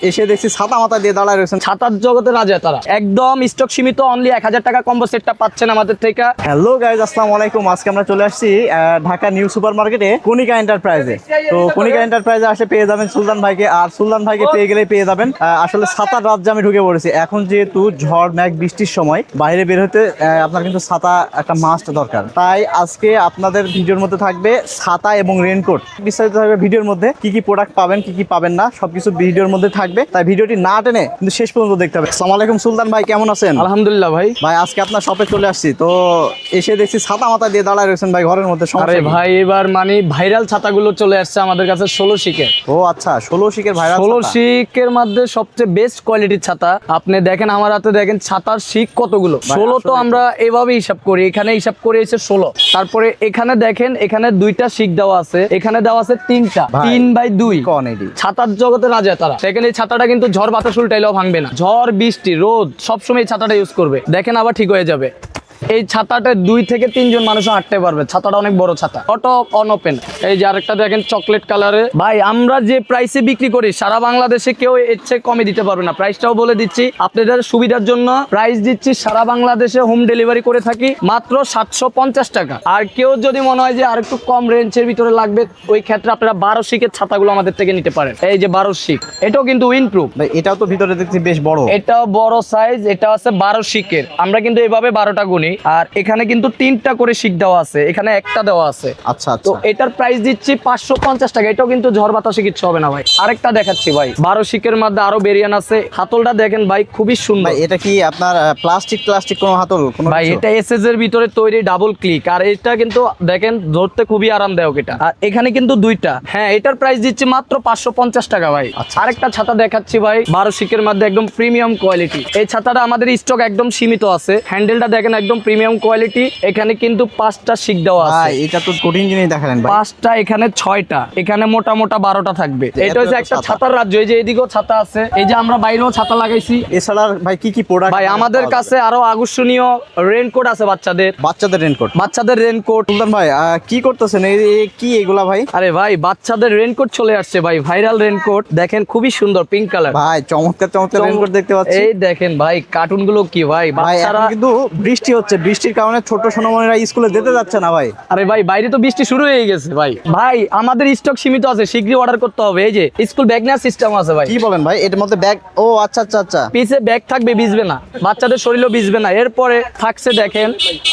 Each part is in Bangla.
এসে দেখছি ছাতা মাথা দিয়ে দাঁড়ায় রয়েছেন। ছাতার জগতে রাজা তারা, একদম স্টক সীমিত, অনলি 1000 টাকা কম্বো সেটটা পাচ্ছেন আমাদের থেকে। হ্যালো গাইজ, আসসালামু আলাইকুম। আজকে আমরা চলে আসছি ঢাকা নিউ সুপার মার্কেটে কণিকা এন্টারপ্রাইজে। তো কণিকা এন্টারপ্রাইজে আসে পেয়ে যাবেন সুলতান ভাইকে, আর সুলতান ভাইকে পেয়ে গেলে পেয়ে যাবেন আসলে ছাতার রাজ্যে আমি ঢুকে পড়েছি। এখন যেহেতু ঝড় মেঘ বৃষ্টির সময়, বাইরে বের হতে আপনার কিন্তু ছাতা একটা মাস্ট দরকার। তাই আজকে আপনাদের ভিডিওর মধ্যে থাকবে ছাতা এবং রেনকোট, বিস্তারিত থাকবে ভিডিওর মধ্যে। কি কি প্রোডাক্ট পাবেন, কি কি পাবেন না, সবকিছু ভিডিওর মধ্যে থাকবে। তাই ভিডিওটি না টেনে কিন্তু শেষ পর্যন্ত দেখতে হবে। আসসালামু আলাইকুম সুলতান ভাই, কেমন আছেন? আলহামদুলিল্লাহ ভাই। ভাই আজকে আপনার শপে চলে আসছি, তো এসে দেখছি ছাতা মাথা দিয়ে দাঁড়ায় রয়েছেন ভাই ঘরের মধ্যে। আরে ভাই, এবার মানে ভাইরাল ছাতাগুলো চলে আসছে আমাদের কাছে 16 শিকের। ও আচ্ছা, 16 শিকের ভাইরাল 16 শিকের মধ্যে সবচেয়ে বেস্ট কোয়ালিটির ছাতা। আপনি দেখেন আমার হাতে, দেখেন ছাতার শিক কতগুলো। 16 তো আমরা এভাবে হিসাব করি, এখানে হিসাব করে এসে 16। তারপরে এখানে দেখেন, এখানে দুইটা শিক দেওয়া আছে, এখানে দেওয়া আছে তিনটা, 3/2 ছাতার জগতে রাজা তারা। দেখেন এই ছাতাটা কিন্তু ঝড় বাতাস উল্টাইলেও ভাঙবে না, ঝড় বৃষ্টি রোদ সবসময় এই ছাতাটা ইউজ করবে। দেখেন আবার ঠিক হয়ে যাবে। এই ছাতাটা 2 থেকে 3 জন মানুষ হাঁটতে পারবে। ছাতাটা অনেক বড় ছাতা, অটো অন ওপেন। এই যে আরেকটা দেখেন চকলেট কালারে। ভাই আমরা যে প্রাইসে বিক্রি করি সারা বাংলাদেশে কেউ এর চেয়ে কমে দিতে পারবে না। প্রাইসটাও বলে দিচ্ছি আপনাদের সুবিধার জন্য, প্রাইস দিচ্ছি সারা বাংলাদেশে হোম ডেলিভারি করে থাকি মাত্র 750 টাকা। আর কেউ যদি মনে হয় যে আর একটু কম রেঞ্জের ভিতরে লাগবে, ওই ক্ষেত্রে আপনারা 12 শিকের ছাতাগুলো আমাদের থেকে নিতে পারেন। এই যে 12 শিক, এটাও কিন্তু উইন্ডপ্রুফ। ভাই এটাও তো ভিতরে দেখছি বেশ বড়। এটাও বড় সাইজ, এটা আছে 12 শিকের। আমরা কিন্তু এভাবে 12টা গুনি, আর এখানে কিন্তু 3টা করে শিক দেওয়া আছে, এখানে একটা দেওয়া আছে। আচ্ছা তো আচ্ছা, এটার প্রাইস দিচ্ছি 550 টাকা। এটাও কিন্তু ঝড় বাতাসে কিচ্ছু হবে না ভাই। আরেকটা দেখাচ্ছি ভাই, 12 শিকের মধ্যে আরো ভেরিয়েন্ট আছে। হাতলটা দেখেন ভাই, খুবই সুন্দর। ভাই এটা কি আপনার প্লাস্টিক কোনো হাতল কোনো ভাই কিছু? এটা এসএস এর ভিতরে তৈরি, ডাবল ক্লিক। আর এটা কিন্তু দেখেন ধরতে খুবই আরামদায়ক এটা। আর এখানে কিন্তু দুইটা। হ্যাঁ, এটার প্রাইস দিচ্ছি মাত্র 550 টাকা ভাই। আচ্ছা। আরেকটা ছাতা দেখাচ্ছি ভাই, 12 শিকের মধ্যে একদম প্রিমিয়াম কোয়ালিটি। এই ছাতাটা আমাদের স্টক একদম সীমিত আছে। হ্যান্ডেলটা দেখেন একদম প্রিমিয়াম কোয়ালিটি। এখানে কিন্তু 5টা শিক দেওয়া আছে। ভাই এটা তো কঠিন জিনিস দেখালেন ভাই। 5টা, এখানে 6টা, এখানে মোটা মোটা 12টা থাকবে। এটা হচ্ছে একটা ছাতার রাজ্য। এই যে এদিকেও ছাতা আছে, এই যে আমরা বাইরেও ছাতা লাগাইছি। এছাড়া ভাই কি কি প্রোডাক্ট? ভাই আমাদের কাছে আরো আকর্ষণীয় রেনকোট আছে বাচ্চাদের রেনকোট। বাচ্চাদের রেনকোট। সুলতান ভাই কি করতেছেন? কি এগুলা ভাই? আরে ভাই বাচ্চাদের রেনকোট চলে আসছে ভাই, ভাইরাল রেনকোট। দেখেন খুবই সুন্দর, পিঙ্ক কালার। ভাই চমৎকার চমৎকার রেনকোট দেখতে পাচ্ছি। এই দেখেন ভাই, কার্টুন গুলো কি ভাই, ভাই বাচ্চারা। এখন কিন্তু বৃষ্টি হচ্ছে, বৃষ্টির কারণে ছোট সোনামণিরা স্কুলে যেতে যাচ্ছে না ভাই। আরে ভাই বাইরে তো বৃষ্টি শুরু হয়ে গেছে ভাই। ভাই আমাদের স্টক সীমিত আছে, শীঘ্রই অর্ডার করতে হবে। এই যে স্কুল ব্যাগ নেওয়ার সিস্টেম আছে ভাই। কি বলেন ভাই, এটার মধ্যে ব্যাগ? ও আচ্ছা আচ্ছা আচ্ছা। পিছে ব্যাগ থাকবে, ভিজবে না, বাচ্চাদের শরীরও ভিজবে না। এরপরে থাকছে দেখেন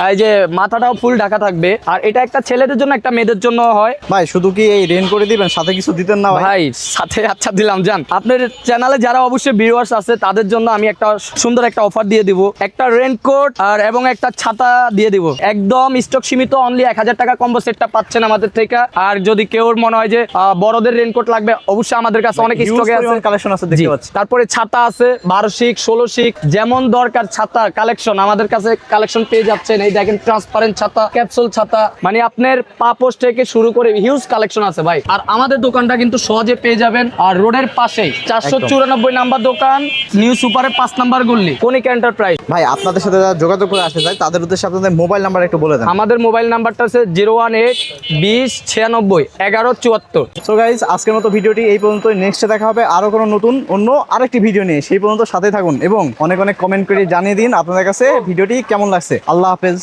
এই যে মাথাটাও ফুল ঢাকা থাকবে। আর এটা একটা ছেলেদের জন্য, একটা মেয়েদের জন্য হয়। ভাই শুধু কি এই রেন করে দিবেন, সাথে কিছু দিতেন না ভাই? ভাই সাথে আচ্ছা দিলাম, জান আপনার চ্যানেলে যারা অবশ্যই ভিউয়ার্স আছে তাদের জন্য আমি একটা সুন্দর একটা অফার দিয়ে দিব। একটা রেনকোট আর এবং একটা ছাতা দিয়ে দিব, একদম স্টক সীমিত, অনলি 1000 টাকা কম্বো সেটটা পাচ্ছেন আমাদের থেকে। আর যদি কেউ মনে হয় যে বড়দের রেনকোট লাগবে, অবশ্যই আমাদের কাছে অনেক স্টকে আছে, কালেকশন আছে দেখতে পাচ্ছি। তারপরে ছাতা আছে 12 শিক, 16 শিক, যেমন দরকার ছাতা কালেকশন আমাদের কাছে কালেকশন পেয়ে যাচ্ছেন। এই দেখেন ট্রান্সপারেন্ট ছাতা, ক্যাপসুল ছাতা, মানে আপনার পাপোশ থেকে শুরু করে হিউজ কালেকশন আছে ভাই। আর আমাদের দোকানটা কিন্তু সহজে পেয়ে যাবেন আর রোডের পাশেই 494 নাম্বার দোকান, নিউ সুপারের 5 নাম্বার গলি, কণিকা এন্টারপ্রাইজ। ভাই আপনাদের সাথে যারা যোগাযোগ করে আসতে চায় তাদের উদ্দেশ্যে আপনাদের মোবাইল নাম্বার একটু বলে দেন। আমাদের মোবাইল নাম্বারটা আছে 018 20 96 11 74। সো গাইস, আজকের মতো ভিডিওটি এই পর্যন্তই। নেক্সটে দেখা হবে আরো কোনো নতুন অন্য আরেকটি ভিডিও নিয়ে। সেই পর্যন্ত সাথে থাকুন এবং অনেক অনেক কমেন্ট করে জানিয়ে দিন আপনাদের কাছে ভিডিওটি কেমন লাগছে। আল্লাহ হাফেজ।